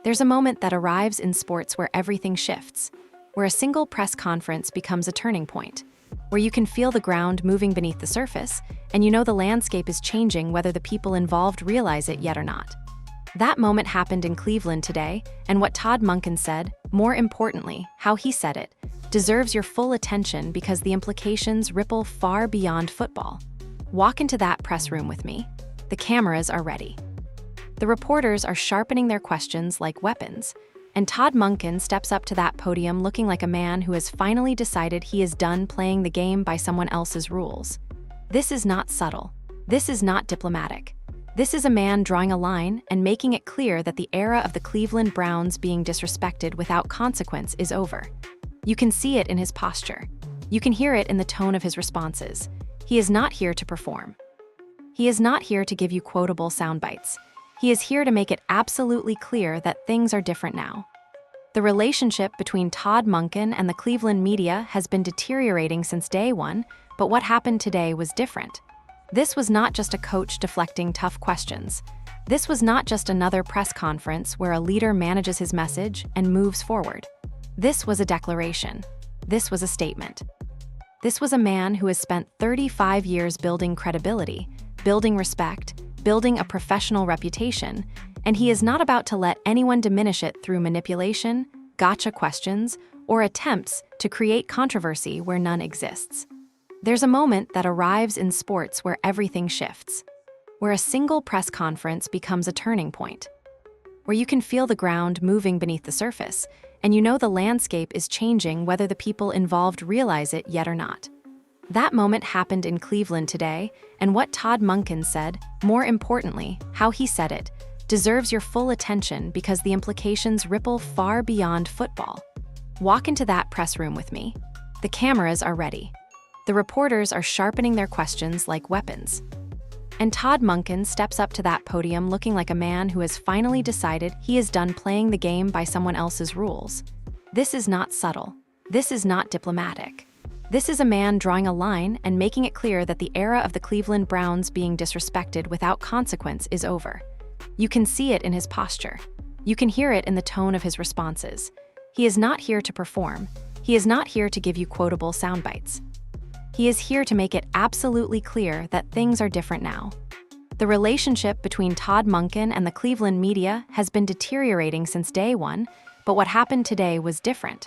There's a moment that arrives in sports where everything shifts, where a single press conference becomes a turning point, where you can feel the ground moving beneath the surface, and you know the landscape is changing whether the people involved realize it yet or not. That moment happened in Cleveland today, and what Todd Monken said, more importantly, how he said it, deserves your full attention because the implications ripple far beyond football. Walk into that press room with me. The cameras are ready. The reporters are sharpening their questions like weapons, and Todd Monken steps up to that podium looking like a man who has finally decided he is done playing the game by someone else's rules. This is not subtle. This is not diplomatic. This is a man drawing a line and making it clear that the era of the Cleveland Browns being disrespected without consequence is over. You can see it in his posture. You can hear it in the tone of his responses. He is not here to perform. He is not here to give you quotable sound bites. He is here to make it absolutely clear that things are different now. The relationship between Todd Monken and the Cleveland media has been deteriorating since day one, but what happened today was different. This was not just a coach deflecting tough questions. This was not just another press conference where a leader manages his message and moves forward. This was a declaration. This was a statement. This was a man who has spent 35 years building credibility, building respect, building a professional reputation, and he is not about to let anyone diminish it through manipulation, gotcha questions, or attempts to create controversy where none exists. There's a moment that arrives in sports where everything shifts, where a single press conference becomes a turning point, where you can feel the ground moving beneath the surface, and you know the landscape is changing whether the people involved realize it yet or not. That moment happened in Cleveland today, and what Todd Monken said, more importantly, how he said it, deserves your full attention because the implications ripple far beyond football. Walk into that press room with me. The cameras are ready. The reporters are sharpening their questions like weapons. And Todd Monken steps up to that podium looking like a man who has finally decided he is done playing the game by someone else's rules. This is not subtle. This is not diplomatic. This is a man drawing a line and making it clear that the era of the Cleveland Browns being disrespected without consequence is over. You can see it in his posture. You can hear it in the tone of his responses. He is not here to perform. He is not here to give you quotable sound bites. He is here to make it absolutely clear that things are different now. The relationship between Todd Monken and the Cleveland media has been deteriorating since day one, but what happened today was different.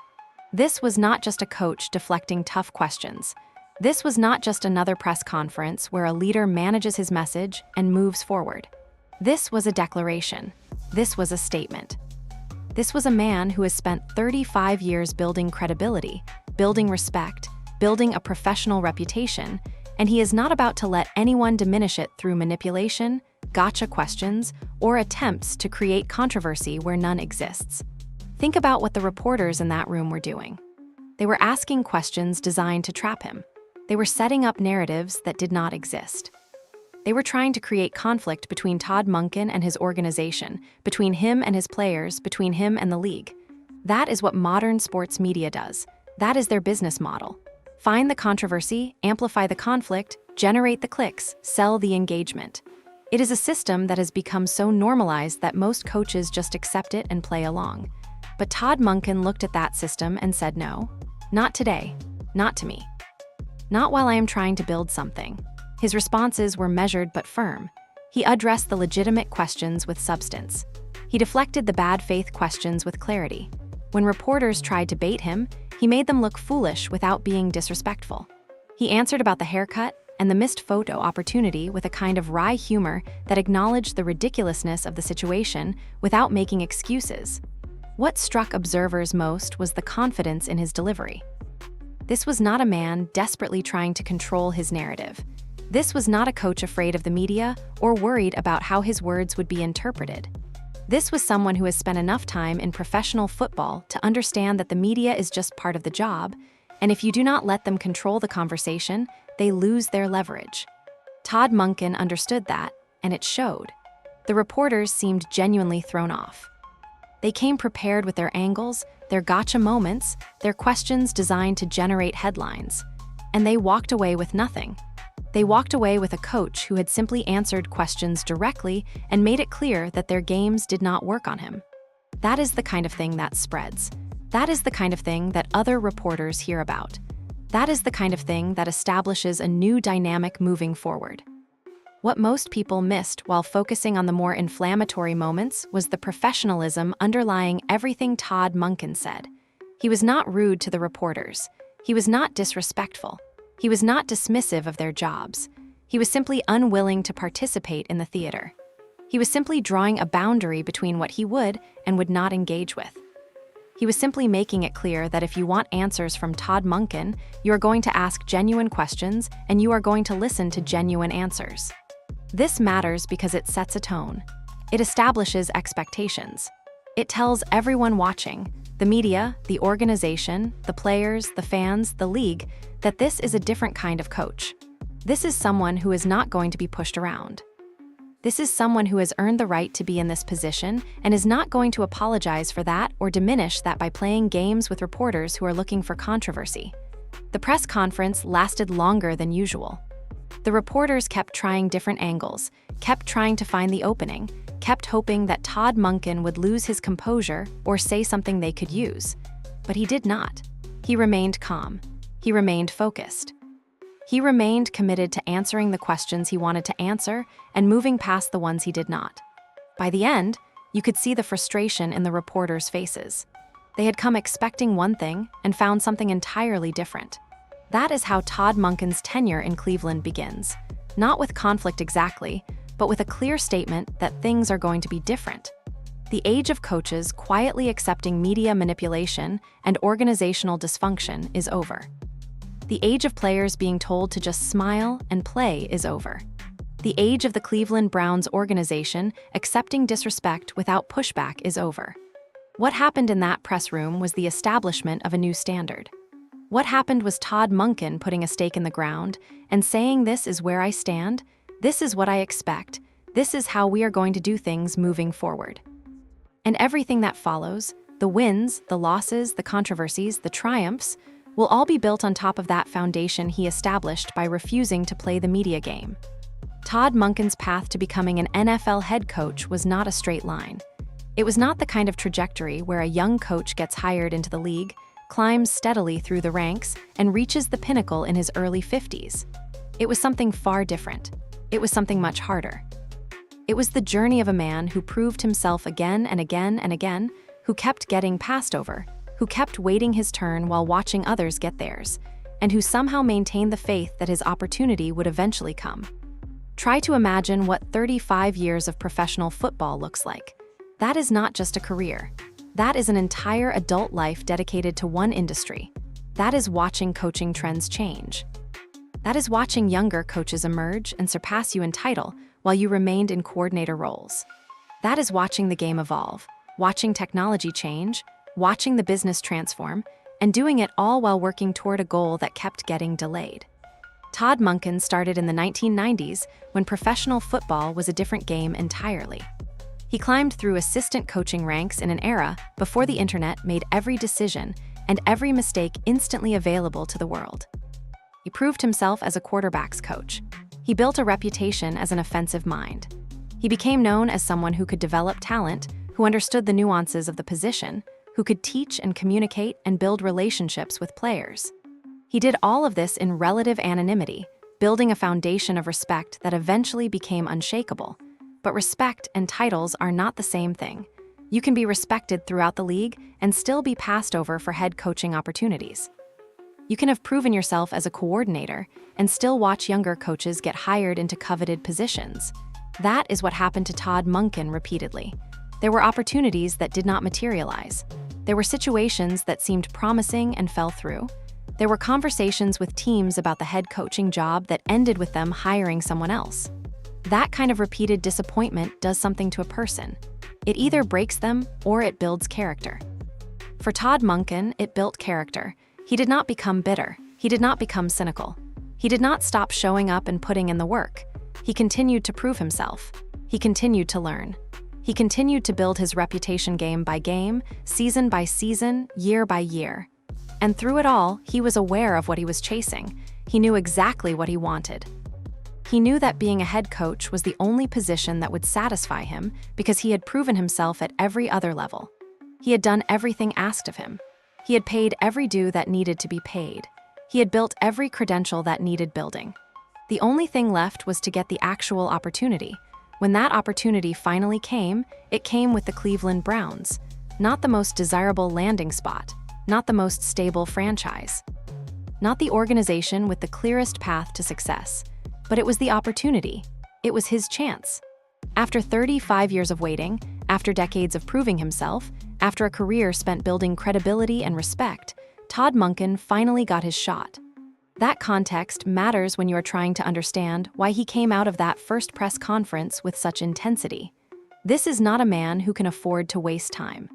This was not just a coach deflecting tough questions. This was not just another press conference where a leader manages his message and moves forward. This was a declaration. This was a statement. This was a man who has spent 35 years building credibility, building respect, building a professional reputation, and he is not about to let anyone diminish it through manipulation, gotcha questions, or attempts to create controversy where none exists. Think about what the reporters in that room were doing. They were asking questions designed to trap him. They were setting up narratives that did not exist. They were trying to create conflict between Todd Monken and his organization, between him and his players, between him and the league. That is what modern sports media does. That is their business model. Find the controversy, amplify the conflict, generate the clicks, sell the engagement. It is a system that has become so normalized that most coaches just accept it and play along. But Todd Monken looked at that system and said no. Not today. Not to me. Not while I am trying to build something. His responses were measured but firm. He addressed the legitimate questions with substance. He deflected the bad faith questions with clarity. When reporters tried to bait him, he made them look foolish without being disrespectful. He answered about the haircut and the missed photo opportunity with a kind of wry humor that acknowledged the ridiculousness of the situation without making excuses. What struck observers most was the confidence in his delivery. This was not a man desperately trying to control his narrative. This was not a coach afraid of the media or worried about how his words would be interpreted. This was someone who has spent enough time in professional football to understand that the media is just part of the job, and if you do not let them control the conversation, they lose their leverage. Todd Monken understood that, and it showed. The reporters seemed genuinely thrown off. They came prepared with their angles, their gotcha moments, their questions designed to generate headlines. And they walked away with nothing. They walked away with a coach who had simply answered questions directly and made it clear that their games did not work on him. That is the kind of thing that spreads. That is the kind of thing that other reporters hear about. That is the kind of thing that establishes a new dynamic moving forward. What most people missed while focusing on the more inflammatory moments was the professionalism underlying everything Todd Monken said. He was not rude to the reporters. He was not disrespectful. He was not dismissive of their jobs. He was simply unwilling to participate in the theater. He was simply drawing a boundary between what he would and would not engage with. He was simply making it clear that if you want answers from Todd Monken, you are going to ask genuine questions and you are going to listen to genuine answers. This matters because it sets a tone. It establishes expectations. It tells everyone watching, the media, the organization, the players, the fans, the league, that this is a different kind of coach. This is someone who is not going to be pushed around. This is someone who has earned the right to be in this position and is not going to apologize for that or diminish that by playing games with reporters who are looking for controversy. The press conference lasted longer than usual. The reporters kept trying different angles, kept trying to find the opening, kept hoping that Todd Monken would lose his composure or say something they could use. But he did not. He remained calm. He remained focused. He remained committed to answering the questions he wanted to answer and moving past the ones he did not. By the end, you could see the frustration in the reporters' faces. They had come expecting one thing and found something entirely different. That is how Todd Monken's tenure in Cleveland begins. Not with conflict exactly, but with a clear statement that things are going to be different. The age of coaches quietly accepting media manipulation and organizational dysfunction is over. The age of players being told to just smile and play is over. The age of the Cleveland Browns organization accepting disrespect without pushback is over. What happened in that press room was the establishment of a new standard. What happened was Todd Monken putting a stake in the ground and saying, "This is where I stand, this is what I expect, this is how we are going to do things moving forward." And everything that follows, the wins, the losses, the controversies, the triumphs, will all be built on top of that foundation he established by refusing to play the media game. Todd Monken's path to becoming an NFL head coach was not a straight line. It was not the kind of trajectory where a young coach gets hired into the league, climbs steadily through the ranks, and reaches the pinnacle in his early 50s. It was something far different. It was something much harder. It was the journey of a man who proved himself again and again and again, who kept getting passed over, who kept waiting his turn while watching others get theirs, and who somehow maintained the faith that his opportunity would eventually come. Try to imagine what 35 years of professional football looks like. That is not just a career. That is an entire adult life dedicated to one industry. That is watching coaching trends change. That is watching younger coaches emerge and surpass you in title while you remained in coordinator roles. That is watching the game evolve, watching technology change, watching the business transform, and doing it all while working toward a goal that kept getting delayed. Todd Monken started in the 1990s when professional football was a different game entirely. He climbed through assistant coaching ranks in an era before the internet made every decision and every mistake instantly available to the world. He proved himself as a quarterback's coach. He built a reputation as an offensive mind. He became known as someone who could develop talent, who understood the nuances of the position, who could teach and communicate and build relationships with players. He did all of this in relative anonymity, building a foundation of respect that eventually became unshakable. But respect and titles are not the same thing. You can be respected throughout the league and still be passed over for head coaching opportunities. You can have proven yourself as a coordinator and still watch younger coaches get hired into coveted positions. That is what happened to Todd Monken repeatedly. There were opportunities that did not materialize. There were situations that seemed promising and fell through. There were conversations with teams about the head coaching job that ended with them hiring someone else. That kind of repeated disappointment does something to a person. It either breaks them or it builds character. For Todd Monken, it built character. He did not become bitter. He did not become cynical. He did not stop showing up and putting in the work. He continued to prove himself. He continued to learn. He continued to build his reputation game by game, season by season, year by year. And through it all, he was aware of what he was chasing. He knew exactly what he wanted. He knew that being a head coach was the only position that would satisfy him because he had proven himself at every other level. He had done everything asked of him. He had paid every due that needed to be paid. He had built every credential that needed building. The only thing left was to get the actual opportunity. When that opportunity finally came, it came with the Cleveland Browns. Not the most desirable landing spot, not the most stable franchise, not the organization with the clearest path to success, but it was the opportunity. It was his chance. After 35 years of waiting, after decades of proving himself, after a career spent building credibility and respect, Todd Monken finally got his shot. That context matters when you are trying to understand why he came out of that first press conference with such intensity. This is not a man who can afford to waste time.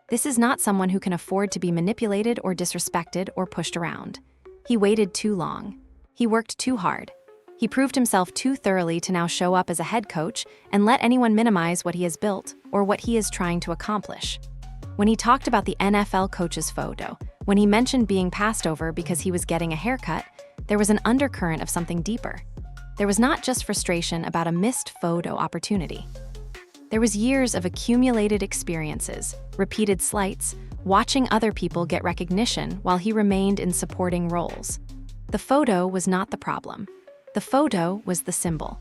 This is not someone who can afford to be manipulated or disrespected or pushed around. He waited too long. He worked too hard. He proved himself too thoroughly to now show up as a head coach and let anyone minimize what he has built or what he is trying to accomplish. When he talked about the NFL coach's photo, when he mentioned being passed over because he was getting a haircut, there was an undercurrent of something deeper. There was not just frustration about a missed photo opportunity. There was years of accumulated experiences, repeated slights, watching other people get recognition while he remained in supporting roles. The photo was not the problem. The photo was the symbol.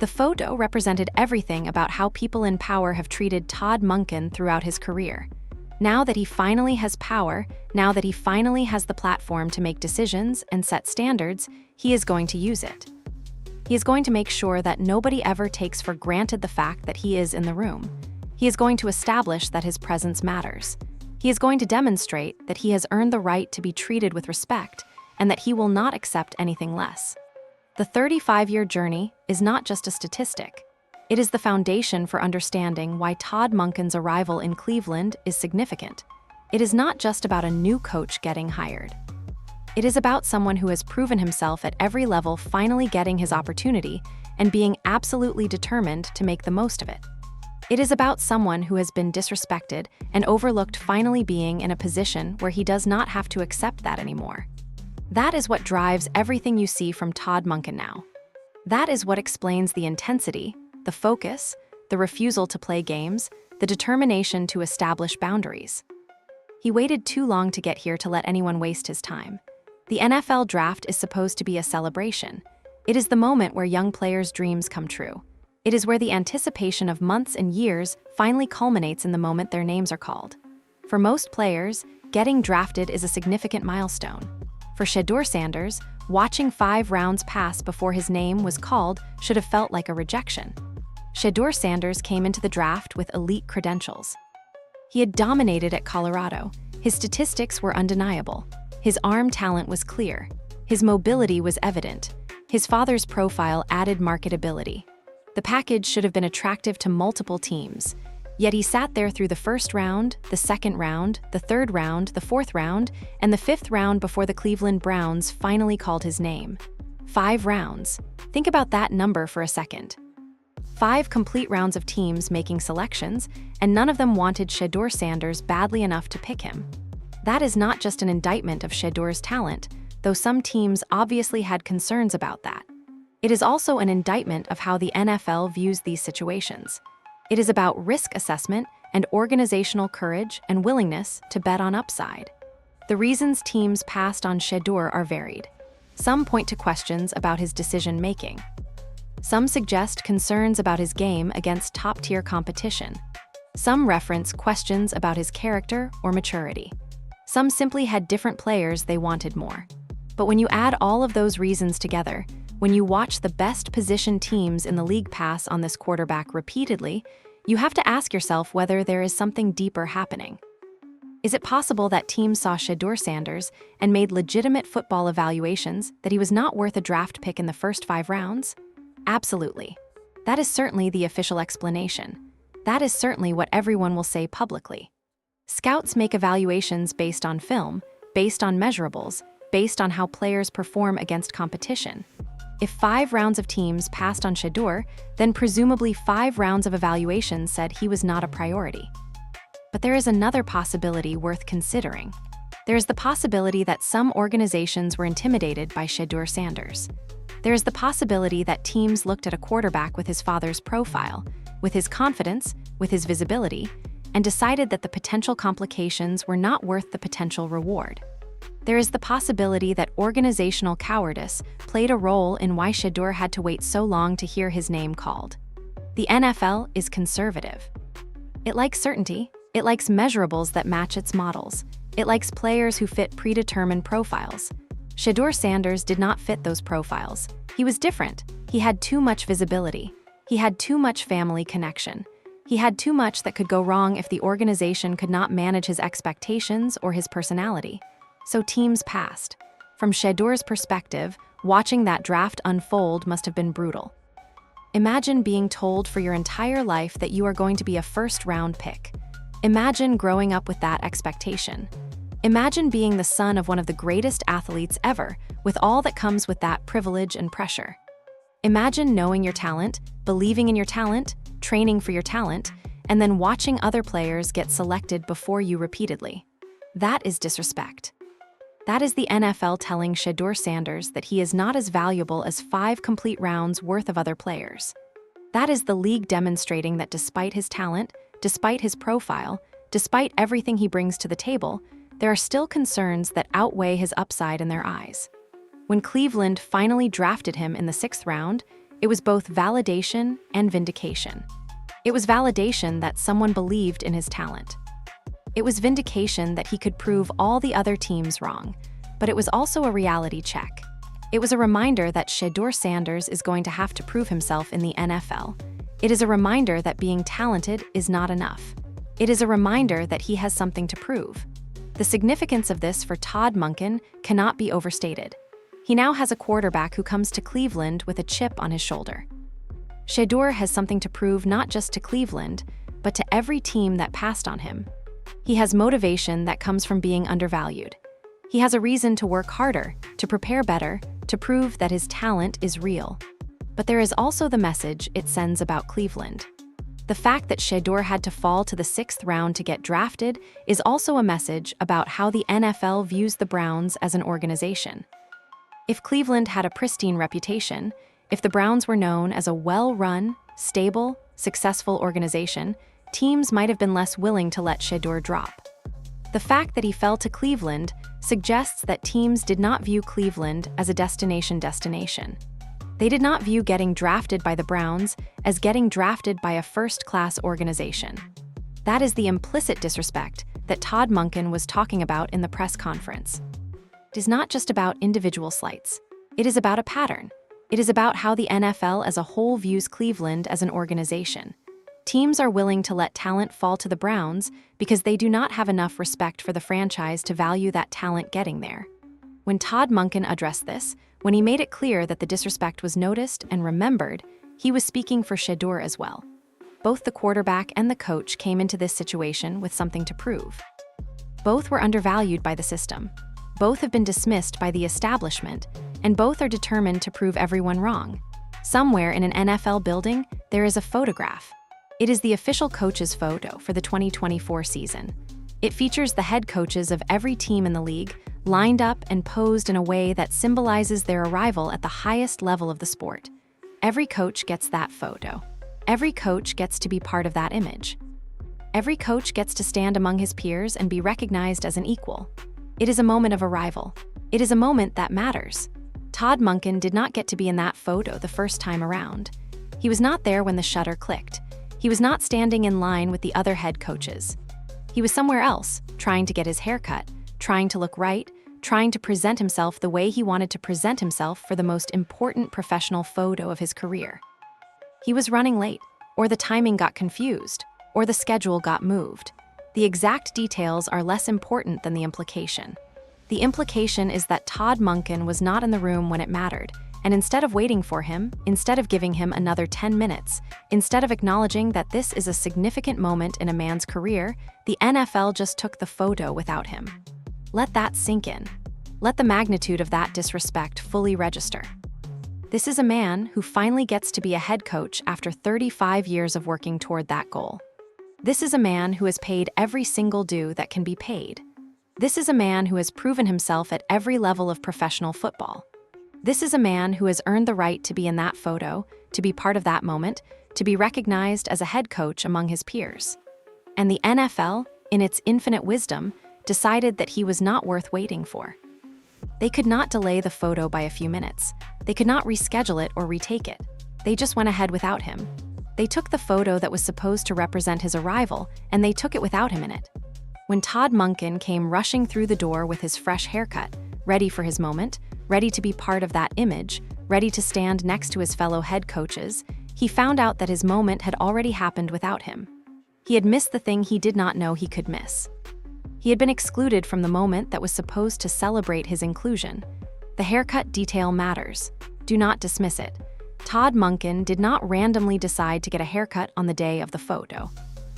The photo represented everything about how people in power have treated Todd Monken throughout his career. Now that he finally has power, now that he finally has the platform to make decisions and set standards, he is going to use it. He is going to make sure that nobody ever takes for granted the fact that he is in the room. He is going to establish that his presence matters. He is going to demonstrate that he has earned the right to be treated with respect and that he will not accept anything less. The 35-year journey is not just a statistic. It is the foundation for understanding why Todd Monken's arrival in Cleveland is significant. It is not just about a new coach getting hired. It is about someone who has proven himself at every level finally getting his opportunity and being absolutely determined to make the most of it. It is about someone who has been disrespected and overlooked finally being in a position where he does not have to accept that anymore. That is what drives everything you see from Todd Monken now. That is what explains the intensity, the focus, the refusal to play games, the determination to establish boundaries. He waited too long to get here to let anyone waste his time. The NFL draft is supposed to be a celebration. It is the moment where young players' dreams come true. It is where the anticipation of months and years finally culminates in the moment their names are called. For most players, getting drafted is a significant milestone. For Shedeur Sanders, watching 5 rounds pass before his name was called should have felt like a rejection. Shedeur Sanders came into the draft with elite credentials. He had dominated at Colorado. His statistics were undeniable. His arm talent was clear. His mobility was evident. His father's profile added marketability. The package should have been attractive to multiple teams. Yet he sat there through the first round, the second round, the third round, the fourth round, and the fifth round before the Cleveland Browns finally called his name. 5 rounds. Think about that number for a second. 5 complete rounds of teams making selections, and none of them wanted Shedeur Sanders badly enough to pick him. That is not just an indictment of Shedeur's talent, though some teams obviously had concerns about that. It is also an indictment of how the NFL views these situations. It is about risk assessment and organizational courage and willingness to bet on upside. The reasons teams passed on Shedeur are varied. Some point to questions about his decision-making. Some suggest concerns about his game against top-tier competition. Some reference questions about his character or maturity. Some simply had different players they wanted more. But when you add all of those reasons together, when you watch the best positioned teams in the league pass on this quarterback repeatedly, you have to ask yourself whether there is something deeper happening. Is it possible that teams saw Shedeur Sanders and made legitimate football evaluations that he was not worth a draft pick in the first 5 rounds? Absolutely. That is certainly the official explanation. That is certainly what everyone will say publicly. Scouts make evaluations based on film, based on measurables, based on how players perform against competition. If 5 rounds of teams passed on Shedeur, then presumably 5 rounds of evaluation said he was not a priority. But there is another possibility worth considering. There is the possibility that some organizations were intimidated by Shedeur Sanders. There is the possibility that teams looked at a quarterback with his father's profile, with his confidence, with his visibility, and decided that the potential complications were not worth the potential reward. There is the possibility that organizational cowardice played a role in why Shedeur had to wait so long to hear his name called. The NFL is conservative. It likes certainty. It likes measurables that match its models. It likes players who fit predetermined profiles. Shedeur Sanders did not fit those profiles. He was different. He had too much visibility. He had too much family connection. He had too much that could go wrong if the organization could not manage his expectations or his personality. So teams passed. From Shedeur's perspective, watching that draft unfold must have been brutal. Imagine being told for your entire life that you are going to be a first-round pick. Imagine growing up with that expectation. Imagine being the son of one of the greatest athletes ever, with all that comes with that privilege and pressure. Imagine knowing your talent, believing in your talent, training for your talent, and then watching other players get selected before you repeatedly. That is disrespect. That is the NFL telling Shedeur Sanders that he is not as valuable as 5 complete rounds worth of other players. That is the league demonstrating that despite his talent, despite his profile, despite everything he brings to the table, there are still concerns that outweigh his upside in their eyes. When Cleveland finally drafted him in the 6th round, it was both validation and vindication. It was validation that someone believed in his talent. It was vindication that he could prove all the other teams wrong, but it was also a reality check. It was a reminder that Shedeur Sanders is going to have to prove himself in the NFL. It is a reminder that being talented is not enough. It is a reminder that he has something to prove. The significance of this for Todd Monken cannot be overstated. He now has a quarterback who comes to Cleveland with a chip on his shoulder. Shedeur has something to prove not just to Cleveland, but to every team that passed on him. He has motivation that comes from being undervalued. He has a reason to work harder, to prepare better, to prove that his talent is real. But there is also the message it sends about Cleveland. The fact that Shedeur had to fall to the 6th round to get drafted is also a message about how the NFL views the Browns as an organization. If Cleveland had a pristine reputation, if the Browns were known as a well-run, stable, successful organization, teams might have been less willing to let Shedeur drop. The fact that he fell to Cleveland suggests that teams did not view Cleveland as a destination. They did not view getting drafted by the Browns as getting drafted by a first-class organization. That is the implicit disrespect that Todd Monken was talking about in the press conference. It is not just about individual slights. It is about a pattern. It is about how the NFL as a whole views Cleveland as an organization. Teams are willing to let talent fall to the Browns because they do not have enough respect for the franchise to value that talent getting there. When Todd Monken addressed this, when he made it clear that the disrespect was noticed and remembered, he was speaking for Shedeur as well. Both the quarterback and the coach came into this situation with something to prove. Both were undervalued by the system. Both have been dismissed by the establishment, and both are determined to prove everyone wrong. Somewhere in an NFL building, there is a photograph. It is the official coach's photo for the 2024 season. It features the head coaches of every team in the league, lined up and posed in a way that symbolizes their arrival at the highest level of the sport. Every coach gets that photo. Every coach gets to be part of that image. Every coach gets to stand among his peers and be recognized as an equal. It is a moment of arrival. It is a moment that matters. Todd Monken did not get to be in that photo the first time around. He was not there when the shutter clicked. He was not standing in line with the other head coaches. He was somewhere else, trying to get his hair cut, trying to look right, trying to present himself the way he wanted to present himself for the most important professional photo of his career. He was running late, or the timing got confused, or the schedule got moved. The exact details are less important than the implication. The implication is that Todd Monken was not in the room when it mattered, and instead of waiting for him, instead of giving him another 10 minutes, instead of acknowledging that this is a significant moment in a man's career, the NFL just took the photo without him. Let that sink in. Let the magnitude of that disrespect fully register. This is a man who finally gets to be a head coach after 35 years of working toward that goal. This is a man who has paid every single due that can be paid. This is a man who has proven himself at every level of professional football. This is a man who has earned the right to be in that photo, to be part of that moment, to be recognized as a head coach among his peers. And the NFL, in its infinite wisdom, decided that he was not worth waiting for. They could not delay the photo by a few minutes. They could not reschedule it or retake it. They just went ahead without him. They took the photo that was supposed to represent his arrival, and they took it without him in it. When Todd Monken came rushing through the door with his fresh haircut, ready for his moment, ready to be part of that image, ready to stand next to his fellow head coaches, he found out that his moment had already happened without him. He had missed the thing he did not know he could miss. He had been excluded from the moment that was supposed to celebrate his inclusion. The haircut detail matters. Do not dismiss it. Todd Monken did not randomly decide to get a haircut on the day of the photo.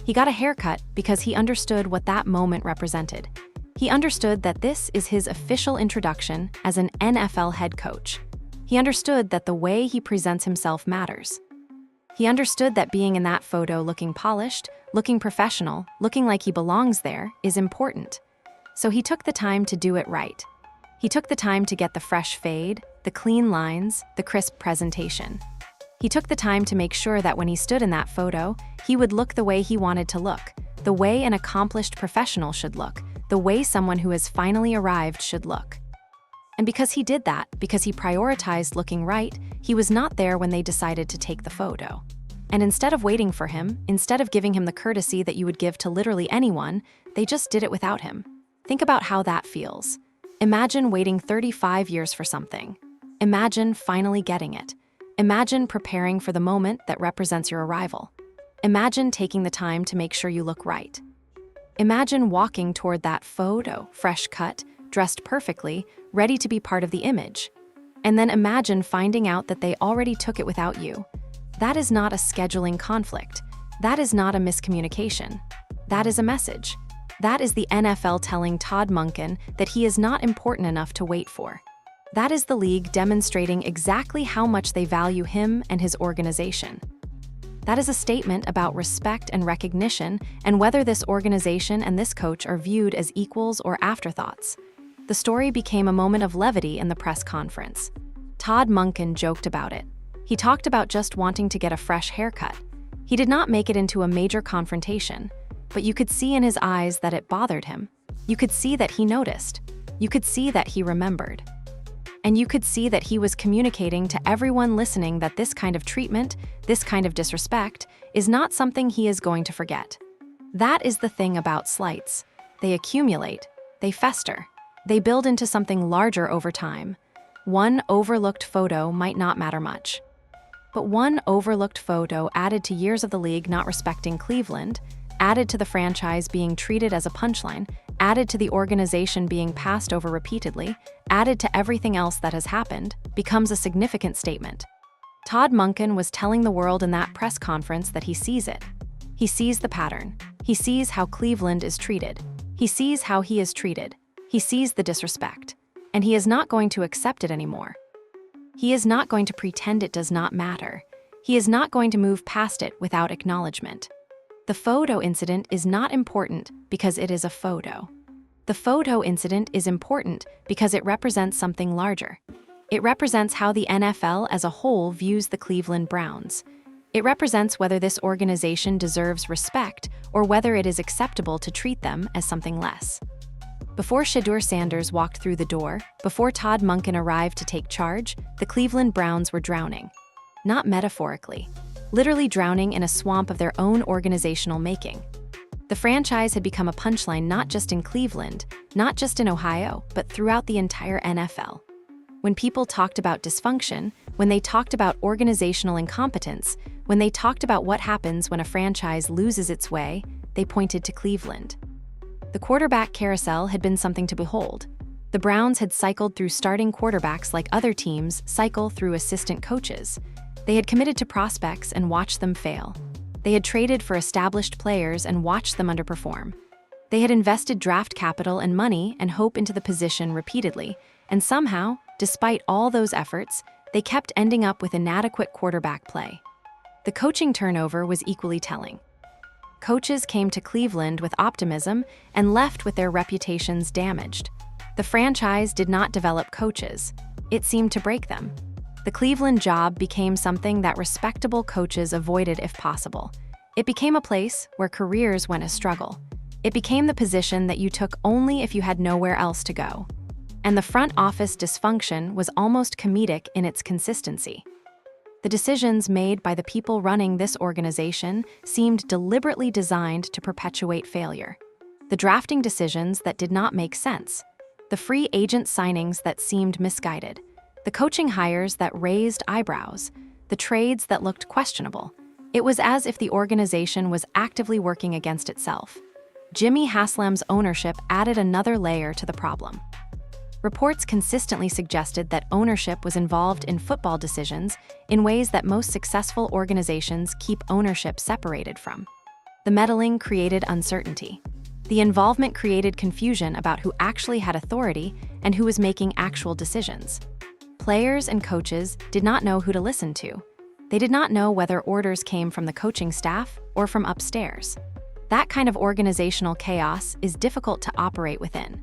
He got a haircut because he understood what that moment represented. He understood that this is his official introduction as an NFL head coach. He understood that the way he presents himself matters. He understood that being in that photo looking polished, looking professional, looking like he belongs there is important. So he took the time to do it right. He took the time to get the fresh fade, the clean lines, the crisp presentation. He took the time to make sure that when he stood in that photo, he would look the way he wanted to look, the way an accomplished professional should look, the way someone who has finally arrived should look. And because he did that, because he prioritized looking right, he was not there when they decided to take the photo. And instead of waiting for him, instead of giving him the courtesy that you would give to literally anyone, they just did it without him. Think about how that feels. Imagine waiting 35 years for something. Imagine finally getting it. Imagine preparing for the moment that represents your arrival. Imagine taking the time to make sure you look right. Imagine walking toward that photo, fresh cut, dressed perfectly, ready to be part of the image. And then imagine finding out that they already took it without you. That is not a scheduling conflict. That is not a miscommunication. That is a message. That is the NFL telling Todd Monken that he is not important enough to wait for. That is the league demonstrating exactly how much they value him and his organization. That is a statement about respect and recognition and whether this organization and this coach are viewed as equals or afterthoughts. The story became a moment of levity in the press conference. Todd Monken joked about it. He talked about just wanting to get a fresh haircut. He did not make it into a major confrontation, but you could see in his eyes that it bothered him. You could see that he noticed. You could see that he remembered. And you could see that he was communicating to everyone listening that this kind of treatment, this kind of disrespect, is not something he is going to forget. That is the thing about slights. They accumulate, they fester, they build into something larger over time. One overlooked photo might not matter much. But one overlooked photo added to years of the league not respecting Cleveland, added to the franchise being treated as a punchline, added to the organization being passed over repeatedly, added to everything else that has happened, becomes a significant statement. Todd Monken was telling the world in that press conference that he sees it. He sees the pattern. He sees how Cleveland is treated. He sees how he is treated. He sees the disrespect. And he is not going to accept it anymore. He is not going to pretend it does not matter. He is not going to move past it without acknowledgement. The photo incident is not important because it is a photo. The photo incident is important because it represents something larger. It represents how the NFL as a whole views the Cleveland Browns. It represents whether this organization deserves respect or whether it is acceptable to treat them as something less. Before Shedeur Sanders walked through the door, before Todd Monken arrived to take charge, the Cleveland Browns were drowning. Not metaphorically. Literally drowning in a swamp of their own organizational making. The franchise had become a punchline not just in Cleveland, not just in Ohio, but throughout the entire NFL. When people talked about dysfunction, when they talked about organizational incompetence, when they talked about what happens when a franchise loses its way, they pointed to Cleveland. The quarterback carousel had been something to behold. The Browns had cycled through starting quarterbacks like other teams cycle through assistant coaches. They had committed to prospects and watched them fail. They had traded for established players and watched them underperform. They had invested draft capital and money and hope into the position repeatedly, and somehow, despite all those efforts, they kept ending up with inadequate quarterback play. The coaching turnover was equally telling. Coaches came to Cleveland with optimism and left with their reputations damaged. The franchise did not develop coaches. It seemed to break them. The Cleveland job became something that respectable coaches avoided if possible. It became a place where careers went a struggle. It became the position that you took only if you had nowhere else to go. And the front office dysfunction was almost comedic in its consistency. The decisions made by the people running this organization seemed deliberately designed to perpetuate failure. The drafting decisions that did not make sense, the free agent signings that seemed misguided, the coaching hires that raised eyebrows, the trades that looked questionable. It was as if the organization was actively working against itself. Jimmy Haslam's ownership added another layer to the problem. Reports consistently suggested that ownership was involved in football decisions in ways that most successful organizations keep ownership separated from. The meddling created uncertainty. The involvement created confusion about who actually had authority and who was making actual decisions. Players and coaches did not know who to listen to. They did not know whether orders came from the coaching staff or from upstairs. That kind of organizational chaos is difficult to operate within.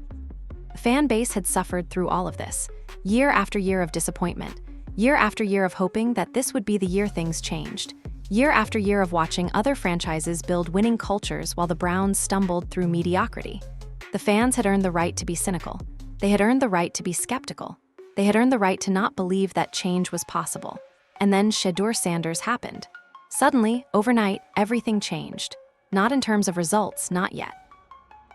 The fan base had suffered through all of this, year after year of disappointment, year after year of hoping that this would be the year things changed, year after year of watching other franchises build winning cultures while the Browns stumbled through mediocrity. The fans had earned the right to be cynical. They had earned the right to be skeptical. They had earned the right to not believe that change was possible. And then Shedeur Sanders happened. Suddenly, overnight, everything changed. Not in terms of results, not yet.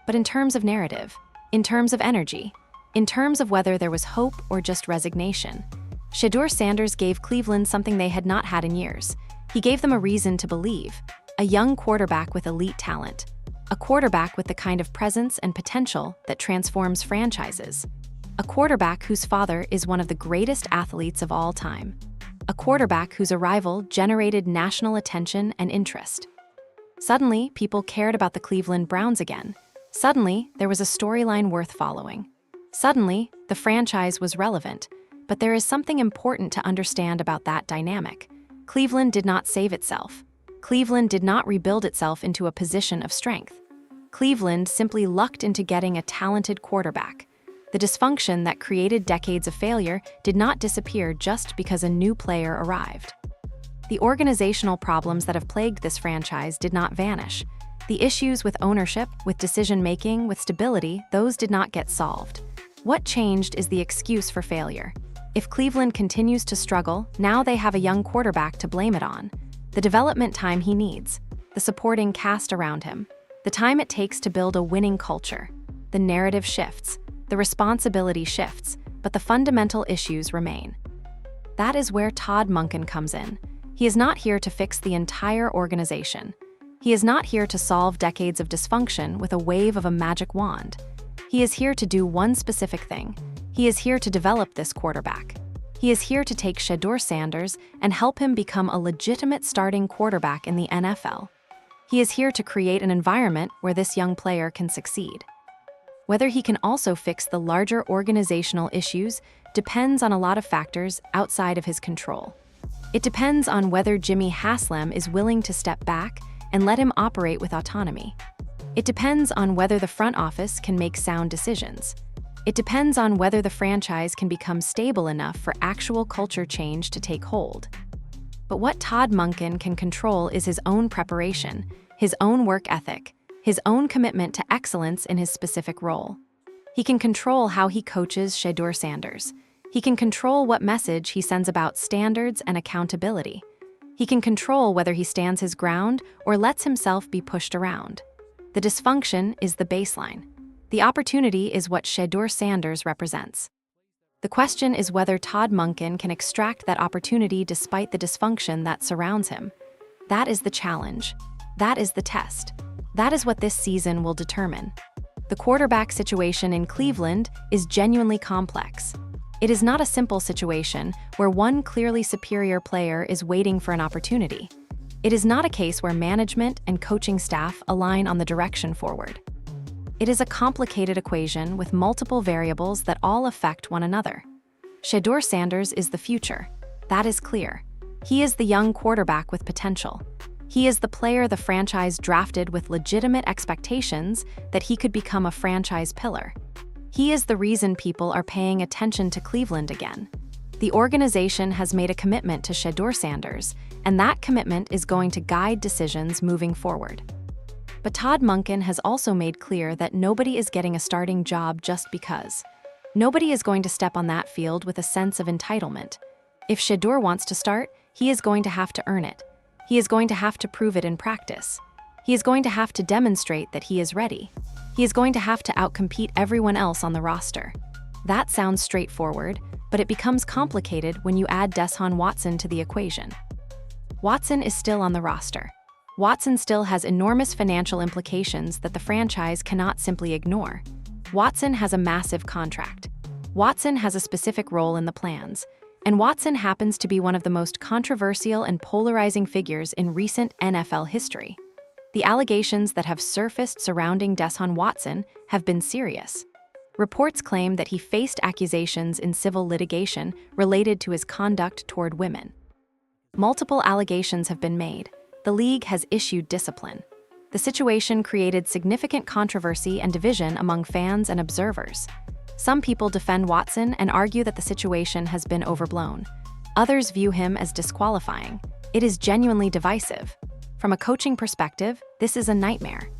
But in terms of narrative. In terms of energy, in terms of whether there was hope or just resignation. Shedeur Sanders gave Cleveland something they had not had in years. He gave them a reason to believe, a young quarterback with elite talent, a quarterback with the kind of presence and potential that transforms franchises, a quarterback whose father is one of the greatest athletes of all time, a quarterback whose arrival generated national attention and interest. Suddenly, people cared about the Cleveland Browns again. Suddenly, there was a storyline worth following. Suddenly, the franchise was relevant, but there is something important to understand about that dynamic. Cleveland did not save itself. Cleveland did not rebuild itself into a position of strength. Cleveland simply lucked into getting a talented quarterback. The dysfunction that created decades of failure did not disappear just because a new player arrived. The organizational problems that have plagued this franchise did not vanish. The issues with ownership, with decision-making, with stability, those did not get solved. What changed is the excuse for failure. If Cleveland continues to struggle, now they have a young quarterback to blame it on. The development time he needs, the supporting cast around him, the time it takes to build a winning culture. The narrative shifts, the responsibility shifts, but the fundamental issues remain. That is where Todd Monken comes in. He is not here to fix the entire organization. He is not here to solve decades of dysfunction with a wave of a magic wand. He is here to do one specific thing. He is here to develop this quarterback. He is here to take Shedeur Sanders and help him become a legitimate starting quarterback in the NFL. He is here to create an environment where this young player can succeed. Whether he can also fix the larger organizational issues depends on a lot of factors outside of his control. It depends on whether Jimmy Haslam is willing to step back and let him operate with autonomy. It depends on whether the front office can make sound decisions. It depends on whether the franchise can become stable enough for actual culture change to take hold. But what Todd Monken can control is his own preparation, his own work ethic, his own commitment to excellence in his specific role. He can control how he coaches Shedeur Sanders. He can control what message he sends about standards and accountability. He can control whether he stands his ground or lets himself be pushed around. The dysfunction is the baseline. The opportunity is what Shedeur Sanders represents. The question is whether Todd Monken can extract that opportunity despite the dysfunction that surrounds him. That is the challenge. That is the test. That is what this season will determine. The quarterback situation in Cleveland is genuinely complex. It is not a simple situation where one clearly superior player is waiting for an opportunity. It is not a case where management and coaching staff align on the direction forward. It is a complicated equation with multiple variables that all affect one another. Shedeur Sanders is the future. That is clear. He is the young quarterback with potential. He is the player the franchise drafted with legitimate expectations that he could become a franchise pillar. He is the reason people are paying attention to Cleveland again. The organization has made a commitment to Shedeur Sanders, and that commitment is going to guide decisions moving forward. But Todd Monken has also made clear that nobody is getting a starting job just because. Nobody is going to step on that field with a sense of entitlement. If Shedeur wants to start, he is going to have to earn it. He is going to have to prove it in practice. He is going to have to demonstrate that he is ready. He is going to have to outcompete everyone else on the roster. That sounds straightforward, but it becomes complicated when you add Deshaun Watson to the equation. Watson is still on the roster. Watson still has enormous financial implications that the franchise cannot simply ignore. Watson has a massive contract. Watson has a specific role in the plans, and Watson happens to be one of the most controversial and polarizing figures in recent NFL history. The allegations that have surfaced surrounding Deshaun Watson have been serious. Reports claim that he faced accusations in civil litigation related to his conduct toward women. Multiple allegations have been made. The league has issued discipline. The situation created significant controversy and division among fans and observers. Some people defend Watson and argue that the situation has been overblown. Others view him as disqualifying. It is genuinely divisive. From a coaching perspective, this is a nightmare.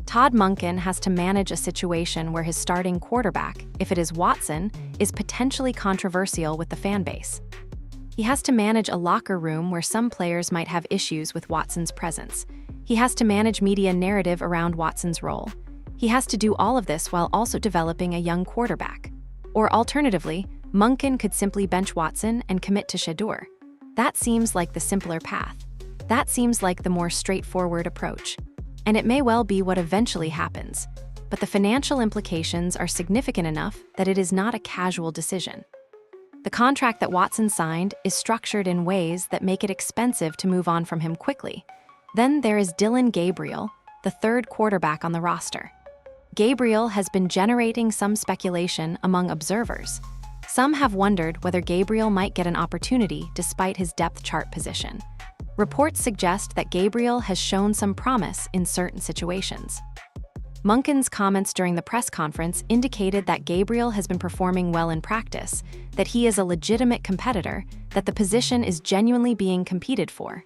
Todd Monken has to manage a situation where his starting quarterback, if it is Watson, is potentially controversial with the fan base. He has to manage a locker room where some players might have issues with Watson's presence. He has to manage media narrative around Watson's role. He has to do all of this while also developing a young quarterback. Or alternatively, Monken could simply bench Watson and commit to Shedeur. That seems like the simpler path. That seems like the more straightforward approach. And it may well be what eventually happens. But the financial implications are significant enough that it is not a casual decision. The contract that Watson signed is structured in ways that make it expensive to move on from him quickly. Then there is Dillon Gabriel, the third quarterback on the roster. Gabriel has been generating some speculation among observers. Some have wondered whether Gabriel might get an opportunity despite his depth chart position. Reports suggest that Gabriel has shown some promise in certain situations. Monken's comments during the press conference indicated that Gabriel has been performing well in practice, that he is a legitimate competitor, that the position is genuinely being competed for.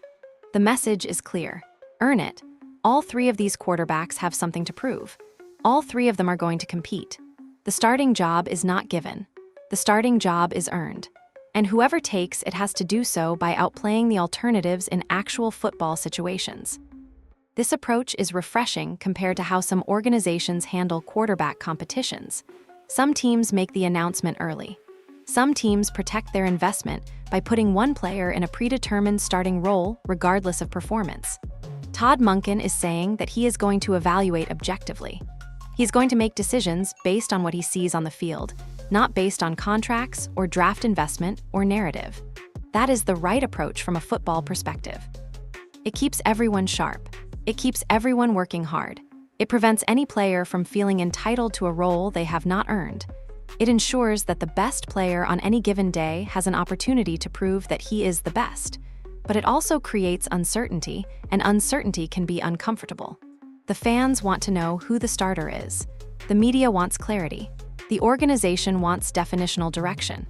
The message is clear. Earn it. All three of these quarterbacks have something to prove. All three of them are going to compete. The starting job is not given. The starting job is earned. And whoever takes it has to do so by outplaying the alternatives in actual football situations. This approach is refreshing compared to how some organizations handle quarterback competitions. Some teams make the announcement early. Some teams protect their investment by putting one player in a predetermined starting role regardless of performance. Todd Monken is saying that he is going to evaluate objectively. He's going to make decisions based on what he sees on the field, not based on contracts or draft investment or narrative. That is the right approach from a football perspective. It keeps everyone sharp. It keeps everyone working hard. It prevents any player from feeling entitled to a role they have not earned. It ensures that the best player on any given day has an opportunity to prove that he is the best. But it also creates uncertainty, and uncertainty can be uncomfortable. The fans want to know who the starter is. The media wants clarity. The organization wants definitional direction.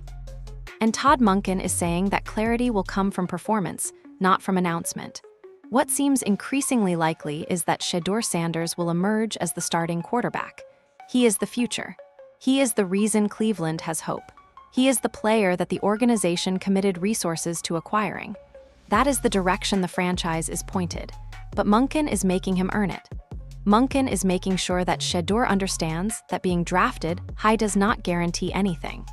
And Todd Monken is saying that clarity will come from performance, not from announcement. What seems increasingly likely is that Shedeur Sanders will emerge as the starting quarterback. He is the future. He is the reason Cleveland has hope. He is the player that the organization committed resources to acquiring. That is the direction the franchise is pointed. But Monken is making him earn it. Monken is making sure that Shedeur understands that being drafted high does not guarantee anything.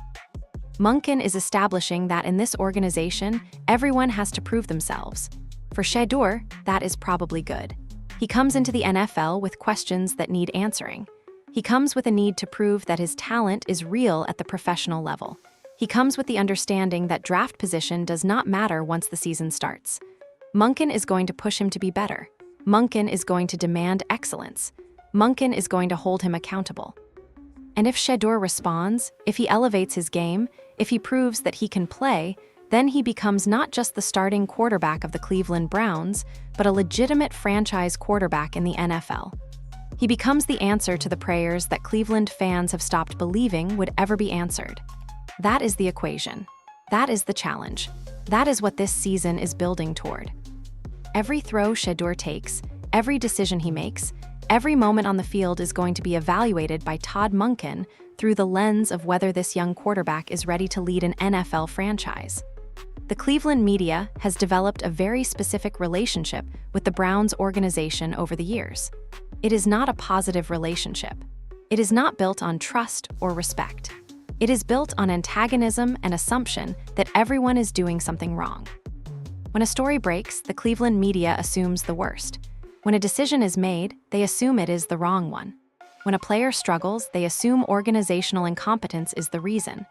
Monken is establishing that in this organization, everyone has to prove themselves. For Shedeur, that is probably good. He comes into the NFL with questions that need answering. He comes with a need to prove that his talent is real at the professional level. He comes with the understanding that draft position does not matter once the season starts. Monken is going to push him to be better. Monken is going to demand excellence. Monken is going to hold him accountable. And if Shedeur responds, if he elevates his game, if he proves that he can play, then he becomes not just the starting quarterback of the Cleveland Browns, but a legitimate franchise quarterback in the NFL. He becomes the answer to the prayers that Cleveland fans have stopped believing would ever be answered. That is the equation. That is the challenge. That is what this season is building toward. Every throw Shedeur takes, every decision he makes, every moment on the field is going to be evaluated by Todd Monken through the lens of whether this young quarterback is ready to lead an NFL franchise. The Cleveland media has developed a very specific relationship with the Browns organization over the years. It is not a positive relationship. It is not built on trust or respect. It is built on antagonism and assumption that everyone is doing something wrong. When a story breaks, the Cleveland media assumes the worst. When a decision is made, they assume it is the wrong one. When a player struggles, they assume organizational incompetence is the reason.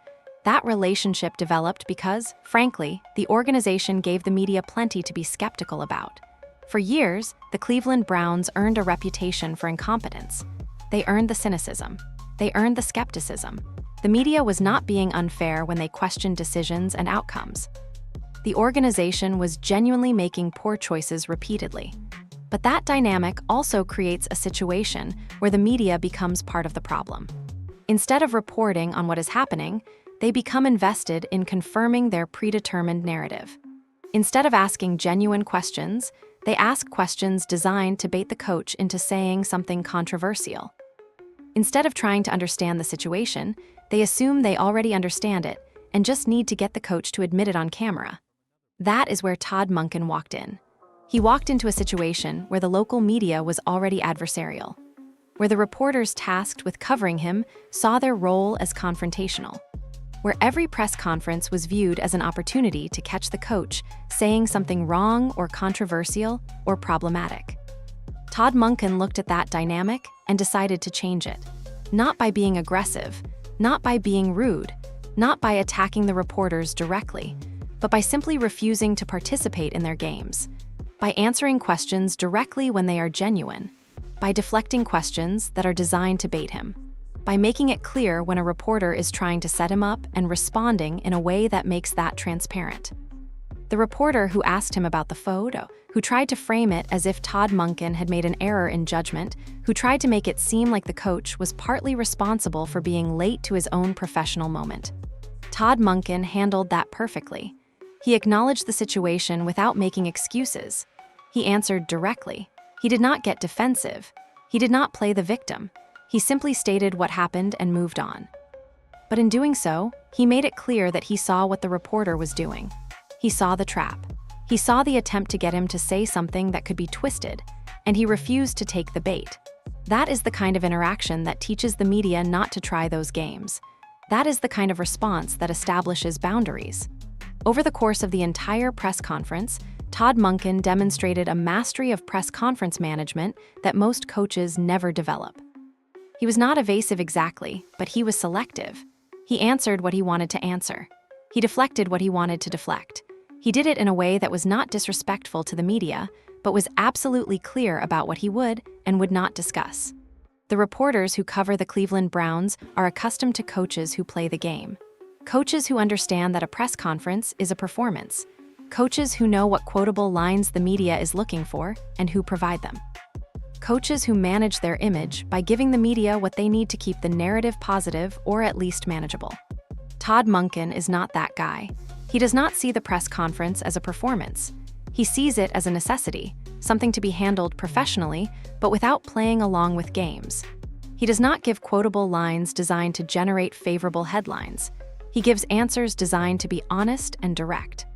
That relationship developed because, frankly, the organization gave the media plenty to be skeptical about. For years, the Cleveland Browns earned a reputation for incompetence. They earned the cynicism. They earned the skepticism. The media was not being unfair when they questioned decisions and outcomes. The organization was genuinely making poor choices repeatedly. But that dynamic also creates a situation where the media becomes part of the problem. Instead of reporting on what is happening, they become invested in confirming their predetermined narrative. Instead of asking genuine questions, they ask questions designed to bait the coach into saying something controversial. Instead of trying to understand the situation, they assume they already understand it and just need to get the coach to admit it on camera. That is where Todd Monken walked in. He walked into a situation where the local media was already adversarial, where the reporters tasked with covering him saw their role as confrontational, where every press conference was viewed as an opportunity to catch the coach saying something wrong or controversial or problematic. Todd Monken looked at that dynamic and decided to change it, not by being aggressive, not by being rude, not by attacking the reporters directly, but by simply refusing to participate in their games, by answering questions directly when they are genuine, by deflecting questions that are designed to bait him, by making it clear when a reporter is trying to set him up and responding in a way that makes that transparent. The reporter who asked him about the photo, who tried to frame it as if Todd Monken had made an error in judgment, who tried to make it seem like the coach was partly responsible for being late to his own professional moment. Todd Monken handled that perfectly. He acknowledged the situation without making excuses. He answered directly. He did not get defensive. He did not play the victim. He simply stated what happened and moved on. But in doing so, he made it clear that he saw what the reporter was doing. He saw the trap. He saw the attempt to get him to say something that could be twisted, and he refused to take the bait. That is the kind of interaction that teaches the media not to try those games. That is the kind of response that establishes boundaries. Over the course of the entire press conference, Todd Monken demonstrated a mastery of press conference management that most coaches never develop. He was not evasive exactly, but he was selective. He answered what he wanted to answer. He deflected what he wanted to deflect. He did it in a way that was not disrespectful to the media, but was absolutely clear about what he would and would not discuss. The reporters who cover the Cleveland Browns are accustomed to coaches who play the game. Coaches who understand that a press conference is a performance. Coaches who know what quotable lines the media is looking for and who provide them. Coaches who manage their image by giving the media what they need to keep the narrative positive or at least manageable. Todd Monken is not that guy. He does not see the press conference as a performance. He sees it as a necessity, something to be handled professionally, but without playing along with games. He does not give quotable lines designed to generate favorable headlines. He gives answers designed to be honest and direct.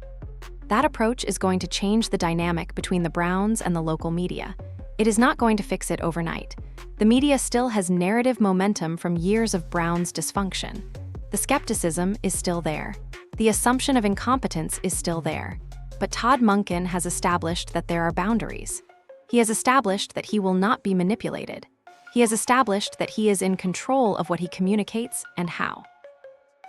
That approach is going to change the dynamic between the Browns and the local media. It is not going to fix it overnight. The media still has narrative momentum from years of Browns' dysfunction. The skepticism is still there. The assumption of incompetence is still there. But Todd Monken has established that there are boundaries. He has established that he will not be manipulated. He has established that he is in control of what he communicates and how.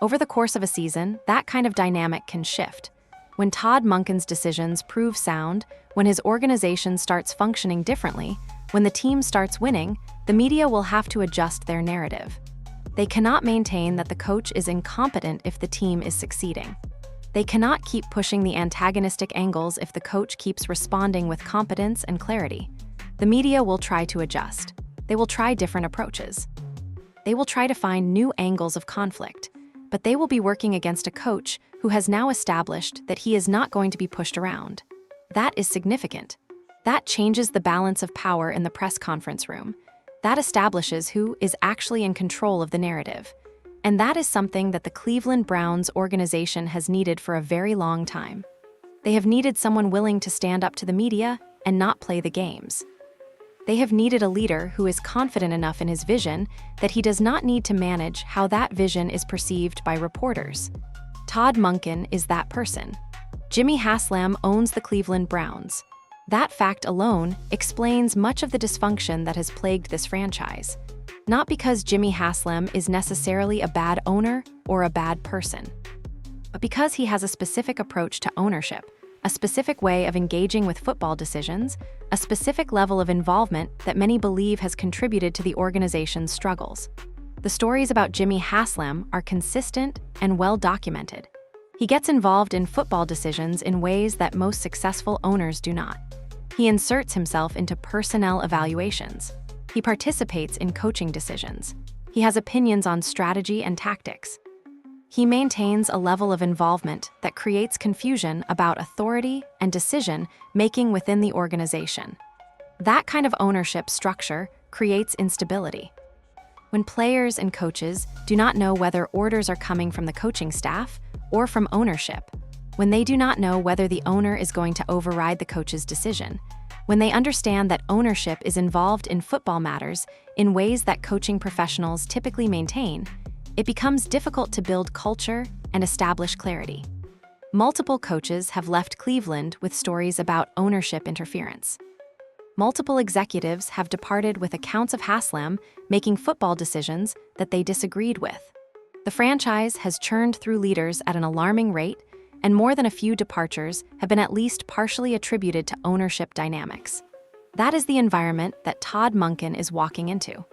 Over the course of a season, that kind of dynamic can shift. When Todd Monken's decisions prove sound, when his organization starts functioning differently, when the team starts winning, the media will have to adjust their narrative. They cannot maintain that the coach is incompetent if the team is succeeding. They cannot keep pushing the antagonistic angles if the coach keeps responding with competence and clarity. The media will try to adjust. They will try different approaches. They will try to find new angles of conflict. but they will be working against a coach who has now established that he is not going to be pushed around. That is significant. That changes the balance of power in the press conference room. That establishes who is actually in control of the narrative. And that is something that the Cleveland Browns organization has needed for a very long time. They have needed someone willing to stand up to the media and not play the games. They have needed a leader who is confident enough in his vision that he does not need to manage how that vision is perceived by reporters. Todd Monken is that person. Jimmy Haslam owns the Cleveland Browns. That fact alone explains much of the dysfunction that has plagued this franchise. Not because Jimmy Haslam is necessarily a bad owner or a bad person, but because he has a specific approach to ownership, a specific way of engaging with football decisions, a specific level of involvement that many believe has contributed to the organization's struggles. The stories about Jimmy Haslam are consistent and well documented. He gets involved in football decisions in ways that most successful owners do not. He inserts himself into personnel evaluations. He participates in coaching decisions. He has opinions on strategy and tactics. He maintains a level of involvement that creates confusion about authority and decision-making within the organization. That kind of ownership structure creates instability. When players and coaches do not know whether orders are coming from the coaching staff or from ownership, when they do not know whether the owner is going to override the coach's decision, when they understand that ownership is involved in football matters in ways that coaching professionals typically maintain, it becomes difficult to build culture and establish clarity. Multiple coaches have left Cleveland with stories about ownership interference. Multiple executives have departed with accounts of Haslam making football decisions that they disagreed with. The franchise has churned through leaders at an alarming rate, and more than a few departures have been at least partially attributed to ownership dynamics. That is the environment that Todd Monken is walking into.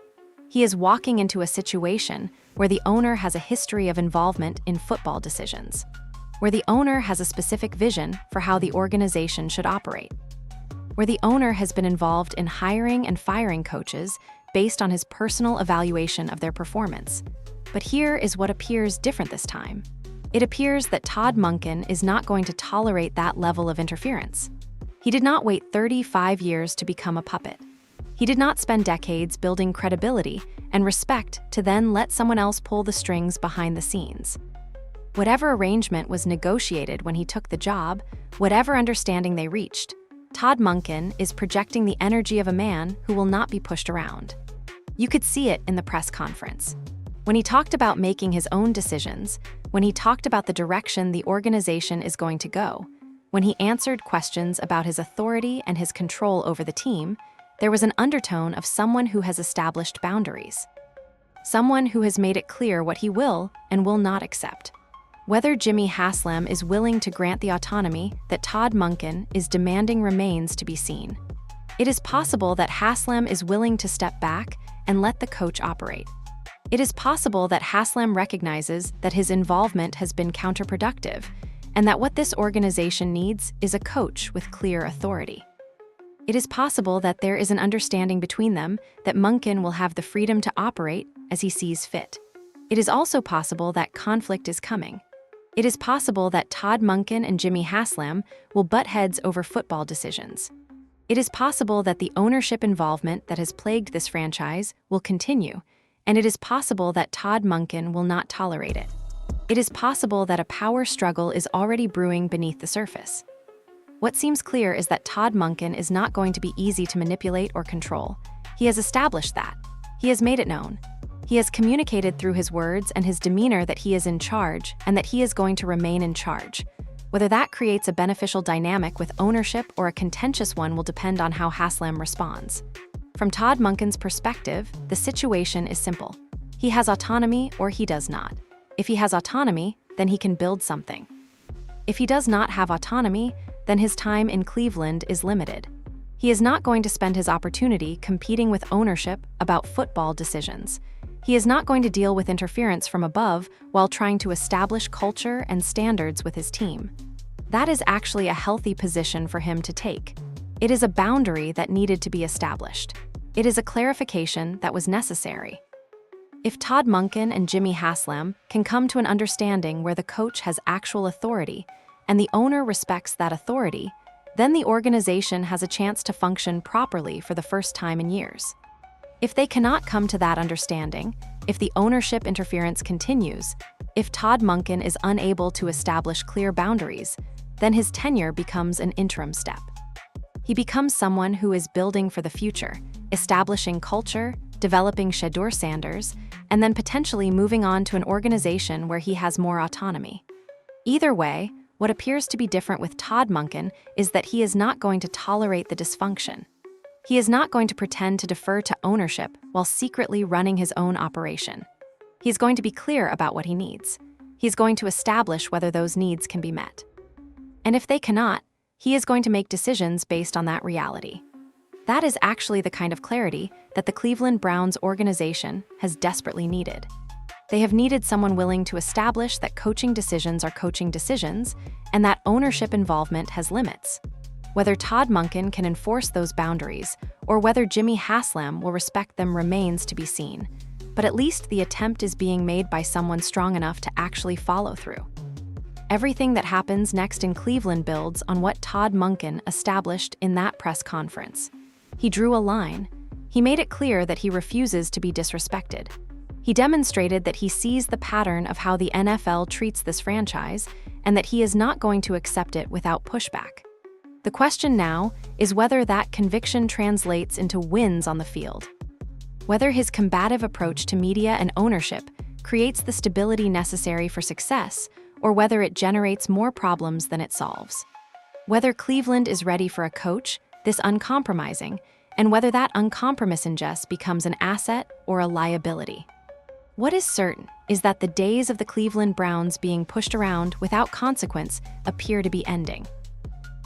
He is walking into a situation where the owner has a history of involvement in football decisions, where the owner has a specific vision for how the organization should operate, where the owner has been involved in hiring and firing coaches based on his personal evaluation of their performance. But here is what appears different this time. It appears that Todd Monken is not going to tolerate that level of interference. He did not wait 35 years to become a puppet. He did not spend decades building credibility and respect to then let someone else pull the strings behind the scenes. Whatever arrangement was negotiated when he took the job, whatever understanding they reached, Todd Monken is projecting the energy of a man who will not be pushed around. You could see it in the press conference. When he talked about making his own decisions, when he talked about the direction the organization is going to go, when he answered questions about his authority and his control over the team, there was an undertone of someone who has established boundaries. Someone who has made it clear what he will and will not accept. Whether Jimmy Haslam is willing to grant the autonomy that Todd Monken is demanding remains to be seen. It is possible that Haslam is willing to step back and let the coach operate. It is possible that Haslam recognizes that his involvement has been counterproductive and that what this organization needs is a coach with clear authority. It is possible that there is an understanding between them that Monken will have the freedom to operate as he sees fit. It is also possible that conflict is coming. It is possible that Todd Monken and Jimmy Haslam will butt heads over football decisions. It is possible that the ownership involvement that has plagued this franchise will continue, and it is possible that Todd Monken will not tolerate it. It is possible that a power struggle is already brewing beneath the surface. What seems clear is that Todd Monken is not going to be easy to manipulate or control. He has established that. He has made it known. He has communicated through his words and his demeanor that he is in charge and that he is going to remain in charge. Whether that creates a beneficial dynamic with ownership or a contentious one will depend on how Haslam responds. From Todd Monken's perspective, the situation is simple. He has autonomy or he does not. If he has autonomy, then he can build something. If he does not have autonomy, then his time in Cleveland is limited. He is not going to spend his opportunity competing with ownership about football decisions. He is not going to deal with interference from above while trying to establish culture and standards with his team. That is actually a healthy position for him to take. It is a boundary that needed to be established. It is a clarification that was necessary. If Todd Monken and Jimmy Haslam can come to an understanding where the coach has actual authority and the owner respects that authority, then the organization has a chance to function properly for the first time in years. If they cannot come to that understanding, if the ownership interference continues, if Todd Monken is unable to establish clear boundaries, then his tenure becomes an interim step. He becomes someone who is building for the future, establishing culture, developing Shedeur Sanders, and then potentially moving on to an organization where he has more autonomy. Either way, what appears to be different with Todd Monken is that he is not going to tolerate the dysfunction. He is not going to pretend to defer to ownership while secretly running his own operation. He's going to be clear about what he needs. He's going to establish whether those needs can be met. And if they cannot, he is going to make decisions based on that reality. That is actually the kind of clarity that the Cleveland Browns organization has desperately needed. They have needed someone willing to establish that coaching decisions are coaching decisions and that ownership involvement has limits. Whether Todd Monken can enforce those boundaries or whether Jimmy Haslam will respect them remains to be seen, but at least the attempt is being made by someone strong enough to actually follow through. Everything that happens next in Cleveland builds on what Todd Monken established in that press conference. He drew a line. He made it clear that he refuses to be disrespected. He demonstrated that he sees the pattern of how the NFL treats this franchise and that he is not going to accept it without pushback. The question now is whether that conviction translates into wins on the field. Whether his combative approach to media and ownership creates the stability necessary for success, or whether it generates more problems than it solves. Whether Cleveland is ready for a coach, this uncompromising, and whether that uncompromising just becomes an asset or a liability. What is certain is that the days of the Cleveland Browns being pushed around without consequence appear to be ending.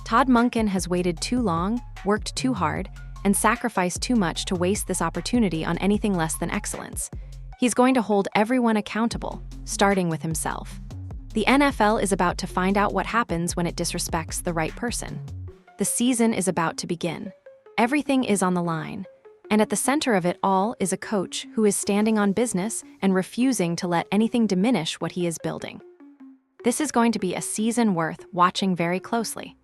Todd Monken has waited too long, worked too hard, and sacrificed too much to waste this opportunity on anything less than excellence. He's going to hold everyone accountable, starting with himself. The NFL is about to find out what happens when it disrespects the right person. The season is about to begin. Everything is on the line. And at the center of it all is a coach who is standing on business and refusing to let anything diminish what he is building. This is going to be a season worth watching very closely.